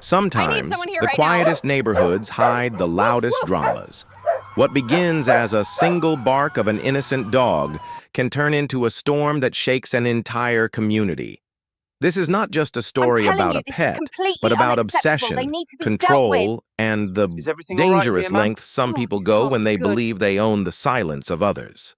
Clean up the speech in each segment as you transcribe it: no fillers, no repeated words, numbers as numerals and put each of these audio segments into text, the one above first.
I need Sometimes, someone here the right now. quietest neighborhoods hide the loudest dramas. What begins as a single bark of an innocent dog can turn into a storm that shakes an entire community. This is not just a I'm story telling about you, a this is pet, but completely about unacceptable. They obsession, need to be dealt with. control, and the Is everything all right here, dangerous man? lengths some Oh, people this go can't when be they good. believe they own the silence of others.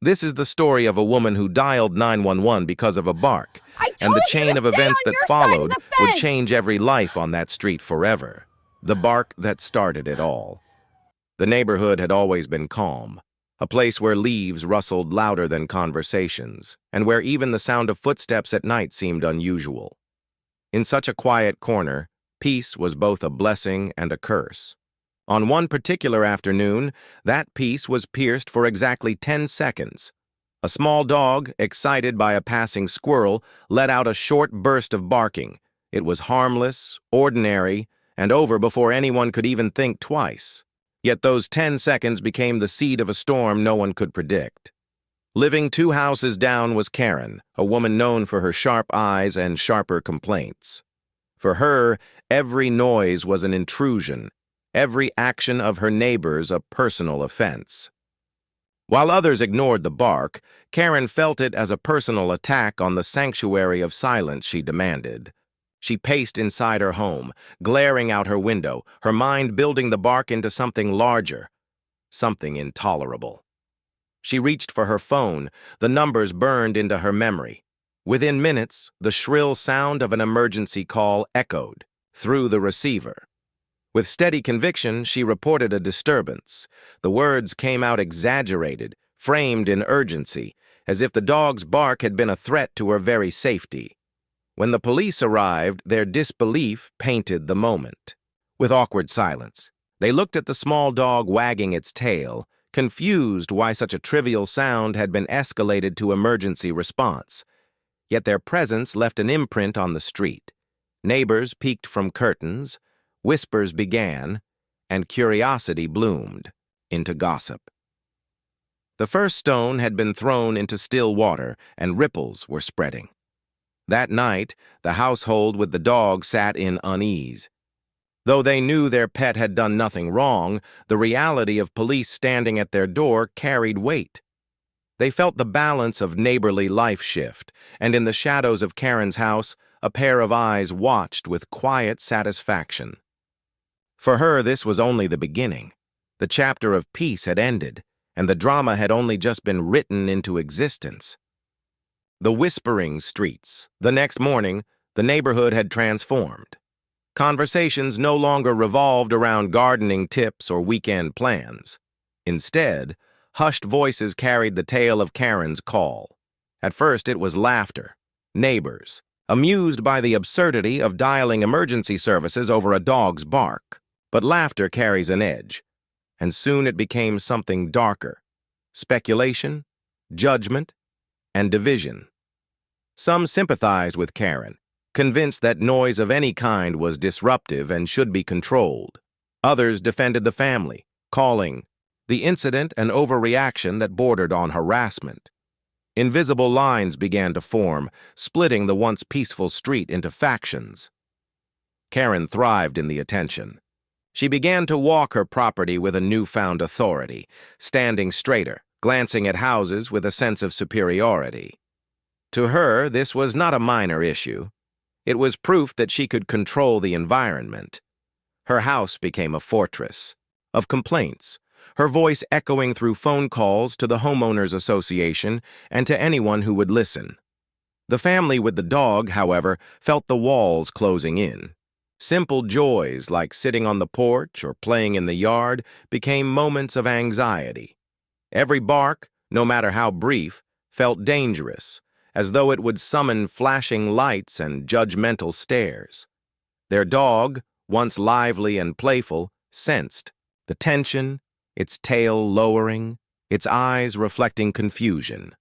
This is the story of a woman who dialed 911 because of a bark, I told and the you chain to of stay events on that your side of followed the would fence! change every life on that street forever. The bark that started it all. The neighborhood had always been calm, a place where leaves rustled louder than conversations, and where even the sound of footsteps at night seemed unusual. In such a quiet corner, peace was both a blessing and a curse. On one particular afternoon, that peace was pierced for exactly 10 seconds. A small dog, excited by a passing squirrel, let out a short burst of barking. It was harmless, ordinary, and over before anyone could even think twice. Yet those 10 seconds became the seed of a storm no one could predict. Living 2 houses down was Karen, a woman known for her sharp eyes and sharper complaints. For her, every noise was an intrusion, every action of her neighbors a personal offense. While others ignored the bark, Karen felt it as a personal attack on the sanctuary of silence she demanded. She paced inside her home, glaring out her window, her mind building the bark into something larger, something intolerable. She reached for her phone, the numbers burned into her memory. Within minutes, the shrill sound of an emergency call echoed through the receiver. With steady conviction, she reported a disturbance. The words came out exaggerated, framed in urgency, as if the dog's bark had been a threat to her very safety. When the police arrived, their disbelief painted the moment. With awkward silence, they looked at the small dog wagging its tail, confused why such a trivial sound had been escalated to emergency response. Yet their presence left an imprint on the street. Neighbors peeked from curtains, whispers began, and curiosity bloomed into gossip. The first stone had been thrown into still water, and ripples were spreading. That night, the household with the dog sat in unease. Though they knew their pet had done nothing wrong, the reality of police standing at their door carried weight. They felt the balance of neighborly life shift, and in the shadows of Karen's house, a pair of eyes watched with quiet satisfaction. For her, this was only the beginning. The chapter of peace had ended, and the drama had only just been written into existence. The whispering streets. The next morning, the neighborhood had transformed. Conversations no longer revolved around gardening tips or weekend plans. Instead, hushed voices carried the tale of Karen's call. At first, it was laughter. Neighbors, amused by the absurdity of dialing emergency services over a dog's bark. But laughter carries an edge, and soon it became something darker. Speculation, judgment, and division. Some sympathized with Karen, convinced that noise of any kind was disruptive and should be controlled. Others defended the family, calling the incident an overreaction that bordered on harassment. Invisible lines began to form, splitting the once peaceful street into factions. Karen thrived in the attention. She began to walk her property with a newfound authority, standing straighter, glancing at houses with a sense of superiority. To her, this was not a minor issue. It was proof that she could control the environment. Her house became a fortress of complaints, her voice echoing through phone calls to the homeowners association and to anyone who would listen. The family with the dog, however, felt the walls closing in. Simple joys like sitting on the porch or playing in the yard became moments of anxiety. Every bark, no matter how brief, felt dangerous, as though it would summon flashing lights and judgmental stares. Their dog, once lively and playful, sensed the tension, its tail lowering, its eyes reflecting confusion.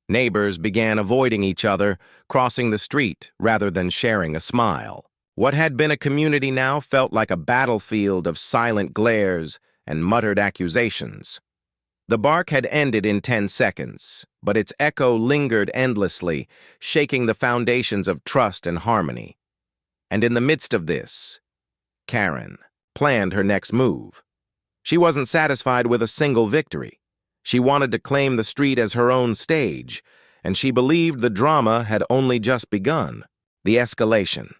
Neighbors began avoiding each other, crossing the street rather than sharing a smile. What had been a community now felt like a battlefield of silent glares and muttered accusations. The bark had ended in 10 seconds, but its echo lingered endlessly, shaking the foundations of trust and harmony. And in the midst of this, Karen planned her next move. She wasn't satisfied with a single victory. She wanted to claim the street as her own stage, and she believed the drama had only just begun. The escalation.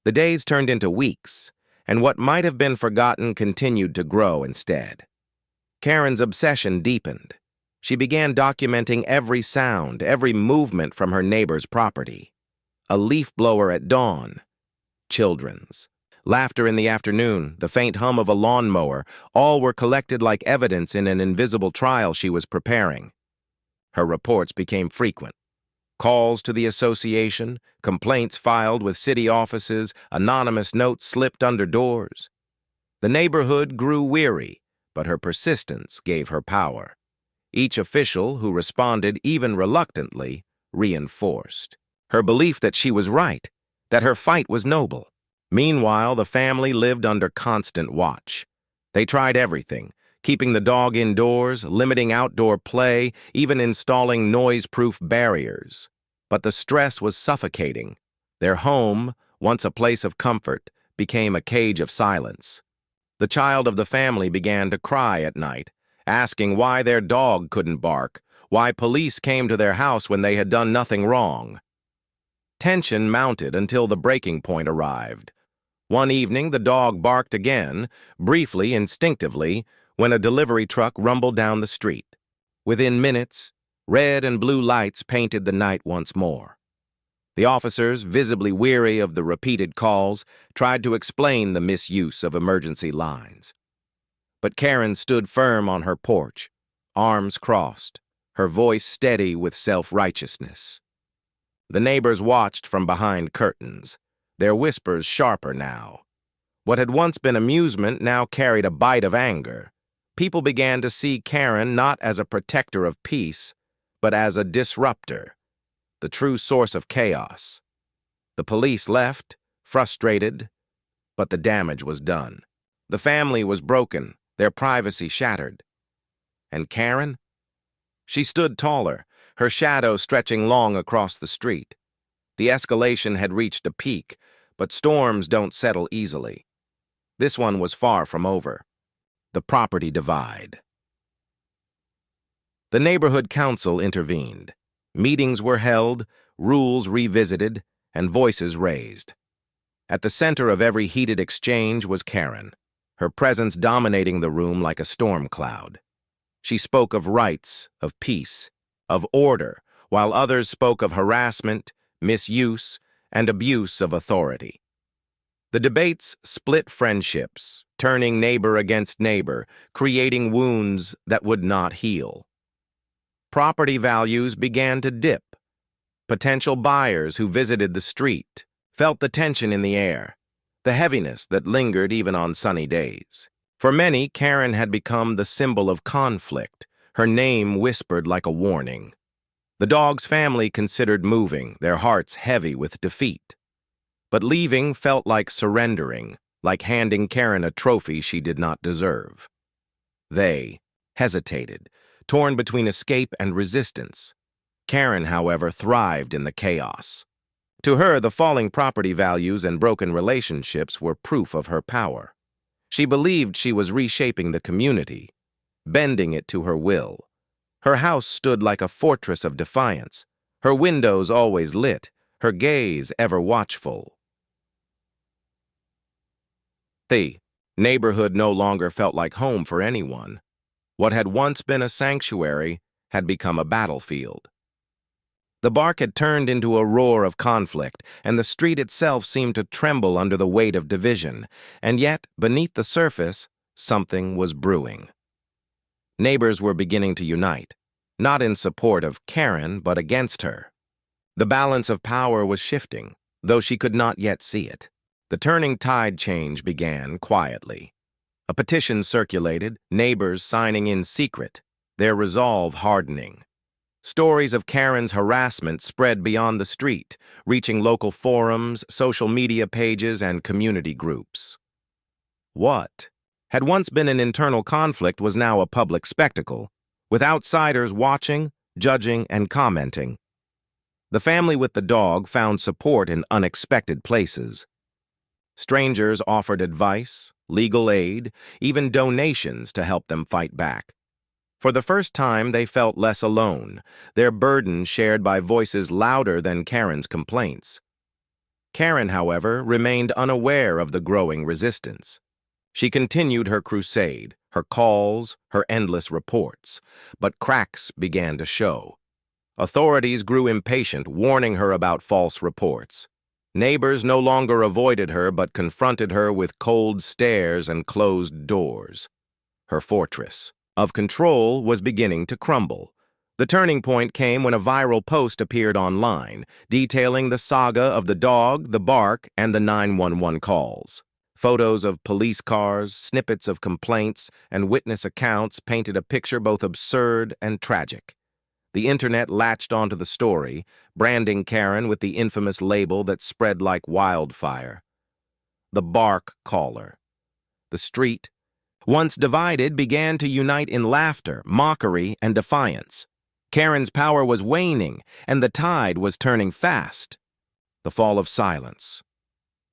The days turned into weeks, and what might have been forgotten continued to grow instead. Karen's obsession deepened. She began documenting every sound, every movement from her neighbor's property. A leaf blower at dawn. Children's. Laughter in the afternoon, the faint hum of a lawnmower, all were collected like evidence in an invisible trial she was preparing. Her reports became frequent. Calls to the association, complaints filed with city offices, anonymous notes slipped under doors. The neighborhood grew weary, but her persistence gave her power. Each official who responded, even reluctantly, reinforced her belief that she was right, that her fight was noble. Meanwhile, the family lived under constant watch. They tried everything, keeping the dog indoors, limiting outdoor play, even installing noise-proof barriers. But the stress was suffocating. Their home, once a place of comfort, became a cage of silence. The child of the family began to cry at night, asking why their dog couldn't bark, why police came to their house when they had done nothing wrong. Tension mounted until the breaking point arrived. One evening, the dog barked again, briefly, instinctively, when a delivery truck rumbled down the street. Within minutes, red and blue lights painted the night once more. The officers, visibly weary of the repeated calls, tried to explain the misuse of emergency lines. But Karen stood firm on her porch, arms crossed, her voice steady with self-righteousness. The neighbors watched from behind curtains, their whispers sharper now. What had once been amusement now carried a bite of anger. People began to see Karen not as a protector of peace, but as a disruptor, the true source of chaos. The police left, frustrated, but the damage was done. The family was broken, their privacy shattered. And Karen? She stood taller, her shadow stretching long across the street. The escalation had reached a peak, but storms don't settle easily. This one was far from over. The property divide. The neighborhood council intervened. Meetings were held, rules revisited, and voices raised. At the center of every heated exchange was Karen, her presence dominating the room like a storm cloud. She spoke of rights, of peace, of order, while others spoke of harassment, misuse, and abuse of authority. The debates split friendships, turning neighbor against neighbor, creating wounds that would not heal. Property values began to dip. Potential buyers who visited the street felt the tension in the air, the heaviness that lingered even on sunny days. For many, Karen had become the symbol of conflict, her name whispered like a warning. The dog's family considered moving, their hearts heavy with defeat. But leaving felt like surrendering, like handing Karen a trophy she did not deserve. They hesitated, torn between escape and resistance. Karen, however, thrived in the chaos. To her, the falling property values and broken relationships were proof of her power. She believed she was reshaping the community, bending it to her will. Her house stood like a fortress of defiance, her windows always lit, her gaze ever watchful. The neighborhood no longer felt like home for anyone. What had once been a sanctuary had become a battlefield. The bark had turned into a roar of conflict, and the street itself seemed to tremble under the weight of division. And yet, beneath the surface, something was brewing. Neighbors were beginning to unite, not in support of Karen, but against her. The balance of power was shifting, though she could not yet see it. The turning tide change began quietly. A petition circulated, neighbors signing in secret, their resolve hardening. Stories of Karen's harassment spread beyond the street, reaching local forums, social media pages, and community groups. What had once been an internal conflict was now a public spectacle, with outsiders watching, judging, and commenting. The family with the dog found support in unexpected places. Strangers offered advice, legal aid, even donations to help them fight back. For the first time, they felt less alone, their burden shared by voices louder than Karen's complaints. Karen, however, remained unaware of the growing resistance. She continued her crusade, her calls, her endless reports, but cracks began to show. Authorities grew impatient, warning her about false reports. Neighbors no longer avoided her but confronted her with cold stares and closed doors. Her fortress of control was beginning to crumble. The turning point came when a viral post appeared online, detailing the saga of the dog, the bark, and the 911 calls. Photos of police cars, snippets of complaints, and witness accounts painted a picture both absurd and tragic. The internet latched onto the story, branding Karen with the infamous label that spread like wildfire. The bark caller. The street, once divided, began to unite in laughter, mockery, and defiance. Karen's power was waning, and the tide was turning fast. The fall of silence.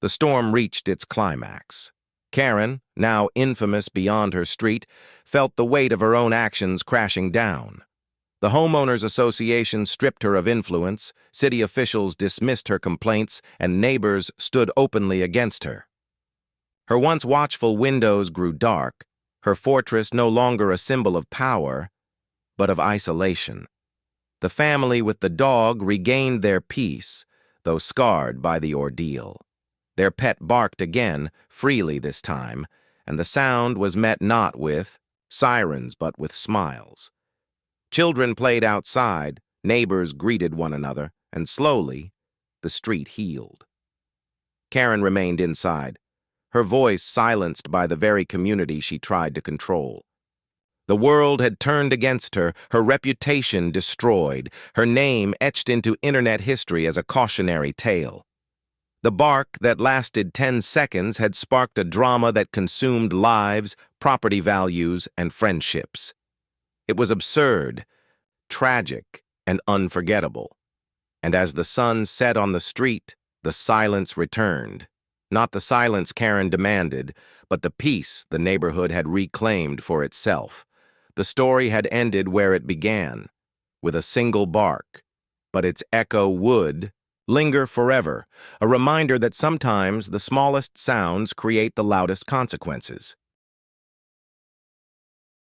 The storm reached its climax. Karen, now infamous beyond her street, felt the weight of her own actions crashing down. The Homeowners Association stripped her of influence, city officials dismissed her complaints, and neighbors stood openly against her. Her once watchful windows grew dark, her fortress no longer a symbol of power, but of isolation. The family with the dog regained their peace, though scarred by the ordeal. Their pet barked again, freely this time, and the sound was met not with sirens but with smiles. Children played outside, neighbors greeted one another, and slowly, the street healed. Karen remained inside, her voice silenced by the very community she tried to control. The world had turned against her, her reputation destroyed, her name etched into internet history as a cautionary tale. The bark that lasted 10 seconds had sparked a drama that consumed lives, property values, and friendships. It was absurd, tragic, and unforgettable. And as the sun set on the street, the silence returned. Not the silence Karen demanded, but the peace the neighborhood had reclaimed for itself. The story had ended where it began, with a single bark, but its echo would linger forever, a reminder that sometimes the smallest sounds create the loudest consequences.